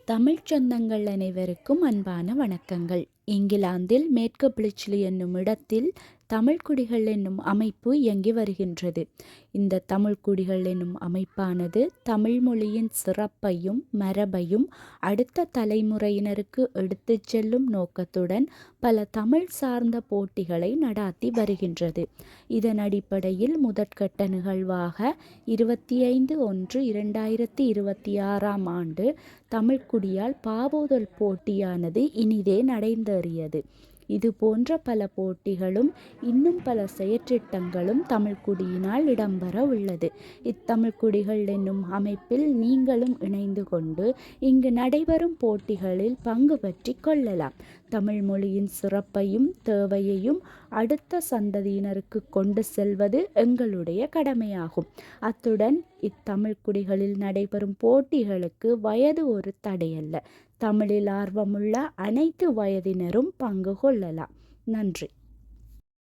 தமிழ்ச் சொந்தங்கள் அனைவருக்கும் அன்பான வணக்கங்கள். இங்கிலாந்தில் மேற்கு பிளிச்லி என்னும் இடத்தில் தமிழ்க்குடிகள் என்னும் அமைப்பு இயங்கி வருகின்றது. இந்த தமிழ்க்குடிகள் என்னும் அமைப்பானது தமிழ் மொழியின் சிறப்பையும் மரபையும் அடுத்த தலைமுறையினருக்கு எடுத்துச் செல்லும் நோக்கத்துடன் பல தமிழ் சார்ந்த போட்டிகளை நடாத்தி வருகின்றது. இதன் அடிப்படையில் முதற்கட்ட நிகழ்வாக 25/1/2026 தமிழ்க்குடியால் பாபோதல் போட்டியானது இனிதே நடைந்தேறியது. இது போன்ற பல போட்டிகளும் இன்னும் பல செயற்றிட்டங்களும் தமிழ்க்குடியினால் இடம்பெற உள்ளது. இத்தமிழ்க்குடிகள் என்னும் அமைப்பில் நீங்களும் இணைந்து கொண்டு இங்கு நடைபெறும் போட்டிகளில் பங்கு பற்றி கொள்ளலாம். தமிழ் மொழியின் சிறப்பையும் தேவையையும் அடுத்த சந்ததியினருக்கு கொண்டு செல்வது எங்களுடைய கடமையாகும். அத்துடன் இத்தமிழ்க்குடிகளில் நடைபெறும் போட்டிகளுக்கு வயது ஒரு தடையல்ல. தமிழில் ஆர்வமுள்ள அனைத்து வயதினரும் பங்கு கொள்ளலாம். நன்றி.